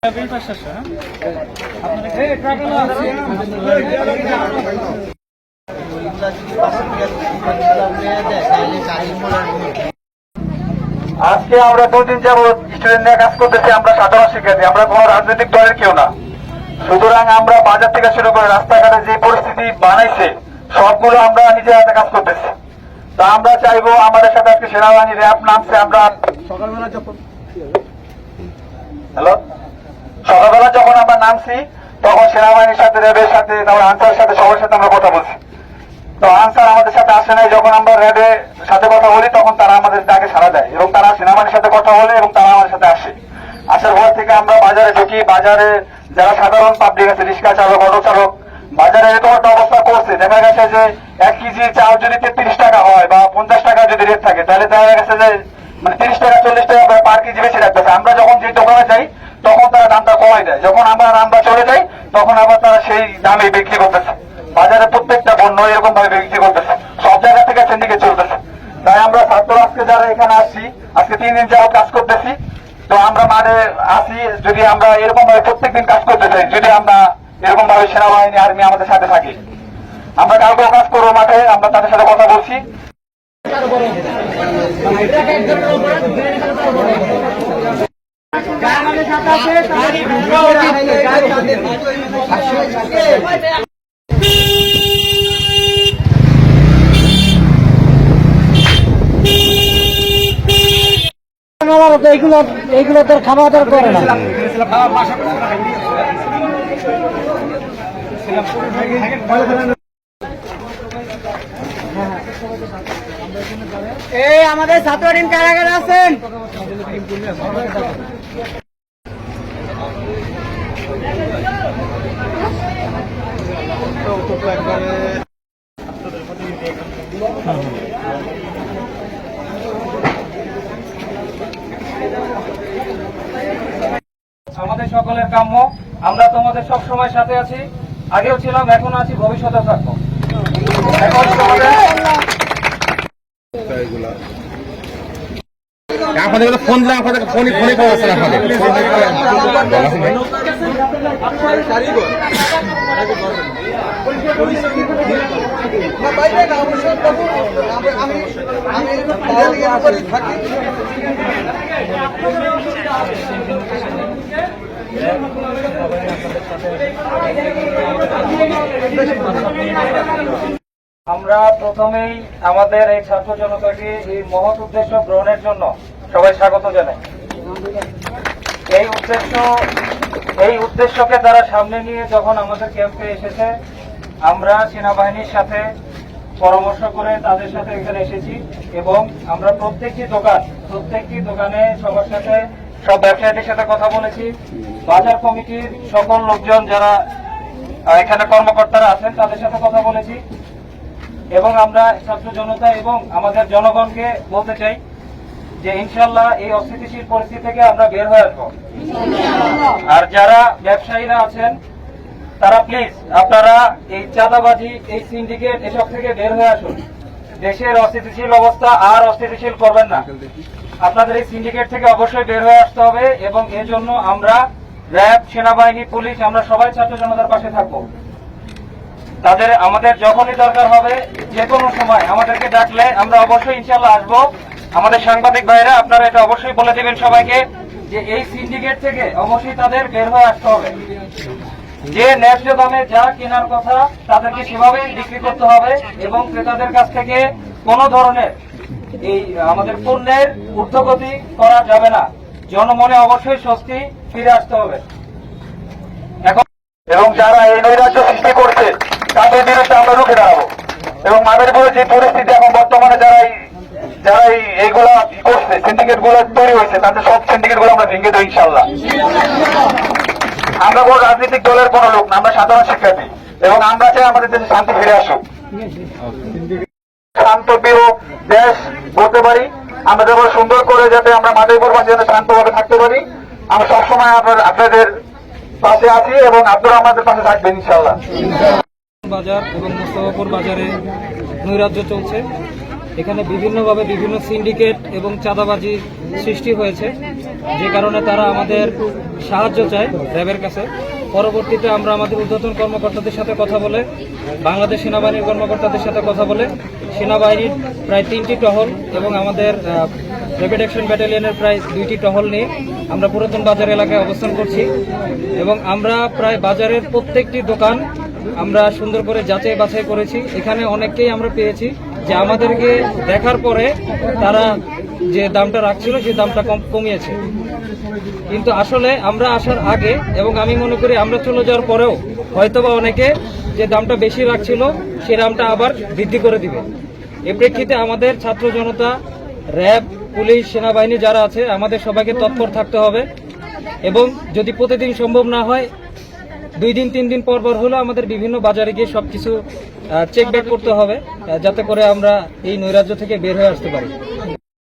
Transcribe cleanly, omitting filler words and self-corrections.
আজকে আমরা 2 দিন যাবৎ স্টুডেন্ট নিয়ে কাজ করতেছি। আমরা সাধারণ শিক্ষার্থী, আমরা কোনো রাজনৈতিক দলের কেউ না। সুতরাং আমরা বাজার থেকে শুরু করে রাস্তাঘাটে যে পরিস্থিতি বানাইছে সবগুলো আমরা নিজের হাতে কাজ করতেছি। তা আমরা চাইবো আমাদের সাথে আজকে সেনাবাহিনী র্যাব নামছে। আমরা সকালবেলা যখন আমরা নামছি তখন সেনাবাহিনীর সাথে র্যাবের সাথে তারপর আনসারের সাথে সবার সাথে আমরা কথা বলছি। তো আনসার আমাদের সাথে আসে নাই। যখন আমরা র্যাবের সাথে কথা বলি তখন তারা আমাদের ডাকে সাড়া দেয় এবং তারা সেনাবাহিনীর সাথে কথা বলে এবং তারা আমাদের সাথে আসে। আসার পর থেকে আমরা বাজারে ঢুকি। বাজারে যারা সাধারণ পাবলিক আছে, রিক্সা চালক, অটো চালক, বাজারে এরকম একটা অবস্থা করছে। দেখা গেছে যে 1 কেজি চাল যদি 33 টাকা হয় বা 50 টাকা যদি রেট থাকে তাহলে দেখা গেছে যে 30 টাকা 40 টাকা পার কেজি বেশি রাখতেছে। আমরা যখন যে দোকানে যাই তখন তারা দামটা কমাই দেয়। যখন আমরা চলে যাই তখন আবার তারা সেই দামে বিক্রি করতেছে। বাজারে প্রত্যেকটা পণ্য এরকম ভাবে বিক্রি করতেছে। সব জায়গা থেকে সিন্ডিকেট চলতেছে। তাই আমরা ছাত্র আজকে যারা এখানে আসছি, আজকে 3 দিন যাবত কাজ করতেছি। তো আমরা মাঠে আসি, যদি আমরা এরকম ভাবে প্রত্যেকদিন কাজ করতে চাই, যদি আমরা এরকম ভাবে সেনাবাহিনী আর্মি আমাদের সাথে থাকি, আমরা কালকেও কাজ করবো মাঠে। আমরা তাদের সাথে কথা বলছি। এইগুলো তোর খাওয়া দাওয়া করে না। এই আমাদের ছাত্রলীগ কারাগারে আছেন। আমাদের সকলের কাম্য, আমরা তোমাদের সব সময় সাথে আছি। আগেও ছিলাম, এখনো আছি, ভবিষ্যতে থাকবো। ফোন দিলাম ফোনে পাওয়া যাচ্ছে আমরা প্রথমেই আমাদের এই ছাত্র জনতাকে এই মহৎ উদ্দেশ্য গ্রহণের জন্য সবাই স্বাগত জানাই। এই উদ্দেশ্যকে তারা সামনে নিয়ে যখন আমাদের ক্যাম্পে এসেছে, আমরা সেনাবাহিনীর সাথে পরামর্শ করে তাদের সাথে এখানে এসেছি এবং আমরা প্রত্যেকটি দোকানে সবার সাথে, সব ব্যবসায়ীদের সাথে কথা বলেছি। বাজার কমিটির সকল লোকজন যারা এখানে কর্মকর্তারা আছেন তাদের সাথে কথা বলেছি এবং আমরা ছাত্র জনতা এবং আমাদের জনগণকে বলতে চাই যে ইনশাল্লাহ এই অস্থিতিশীল পরিস্থিতি থেকে আমরা বের হয়ে আসবো। আর যারা ব্যবসায়ীরা আছেন তারা প্লিজ আপনারা এই চাঁদাবাজি, এই সিন্ডিকেট, এসব থেকে বের হয়ে আসুন। দেশের অস্থিতিশীল অবস্থা আর অস্থিতিশীল করবেন না। আপনাদের এই সিন্ডিকেট থেকে অবশ্যই বের হয়ে আসতে হবে এবং এর জন্য আমরা র্যাব, সেনাবাহিনী, পুলিশ, আমরা সবাই ছাত্র জনতার পাশে থাকবো। আমাদের যখনই দরকার হবে, যে কোনো সময় আমাদেরকে ডাকলে আমরা অবশ্যই ইনশাল্লাহ আসবো। আমাদের সাংবাদিক ভাইরা আপনারা এটা অবশ্যই বলে দেবেন সবাইকে যে এই সিন্ডিকেট থেকে অবশ্যই তাদের বের হয়ে আসতে হবে। যে ন্যায্য দামে যা কেনার কথা তাদেরকে সেভাবেই বিক্রি করতে হবে এবং ক্রেতাদের কাছ থেকে কোনো ধরনের এই আমাদের পণ্যের ঊর্ধ্বগতি করা যাবে না। জনমনে অবশ্যই স্বস্তি ফিরে আসতে হবে। এবং যারা এই নৈরাজ্য সৃষ্টি করছে তাদের বিরুদ্ধে আমরা রুখে দাঁড়াবো এবং মাদারীপুরের যে পরিস্থিতি এখন বর্তমানে যারা এইগুলা করছে, সিন্ডিকেট গুলো তৈরি হয়েছে, তাদের সব সিন্ডিকেট গুলো আমরা ভেঙে দেবো ইনশাল্লাহ। আমরা কোনো রাজনৈতিক দলের কোনো লোক না, আমরা সাধারণ শিক্ষার্থী এবং আমরা চাই আমাদের দেশে শান্তি ফিরে আসুক, শান্তপ্রিয় দেশ বলতে পারি। আমরা যেমন সুন্দর করে যাতে আমরা মাদারীপুরবাসী যেন শান্তভাবে থাকতে পারি, আমরা সবসময় আপনাদের পাশে আছি এবং আপনারা আমাদের পাশে থাকবেন ইনশাল্লাহ। বাজার এবং মোস্তফাপুর বাজারে নৈরাজ্য চলছে। এখানে বিভিন্নভাবে বিভিন্ন সিন্ডিকেট এবং চাঁদাবাজি সৃষ্টি হয়েছে, যে কারণে তারা আমাদের সাহায্য চায় র্যাবের কাছে। পরবর্তীতে আমরা আমাদের ঊর্ধ্বতন কর্মকর্তাদের সাথে কথা বলে, বাংলাদেশ সেনাবাহিনীর কর্মকর্তাদের সাথে কথা বলে, সেনাবাহিনীর প্রায় 3টি টহল এবং আমাদের র্যাপিড অ্যাকশন ব্যাটালিয়নের প্রায় 2টি টহল নিয়ে আমরা পুরাতন বাজার এলাকায় অবস্থান করছি এবং আমরা প্রায় বাজারের প্রত্যেকটি দোকান আমরা সুন্দর করে যাচাই বাছাই করেছি। এখানে অনেককেই আমরা পেয়েছি যে আমাদেরকে দেখার পরে তারা যে দামটা রাখছিল সেই দামটা কমিয়েছে, কিন্তু আসলে আমরা আসার আগে এবং আমি মনে করি আমরা চলে যাওয়ার পরেও হয়তোবা অনেকে যে দামটা বেশি রাখছিল সেই দামটা আবার বৃদ্ধি করে দিবে। এ প্রেক্ষিতে আমাদের ছাত্র জনতা, র্যাব, পুলিশ, সেনাবাহিনী যারা আছে আমাদের সবাইকে তৎপর থাকতে হবে এবং যদি প্রতিদিন সম্ভব না হয় 2 দিন 3 দিন পর পর হলেও আমাদের বিভিন্ন বাজারে গিয়ে সবকিছু চেক ব্যাক করতে হবে, যাতে করে আমরা এই নৈরাজ্য থেকে বের হয়ে আসতে পারি।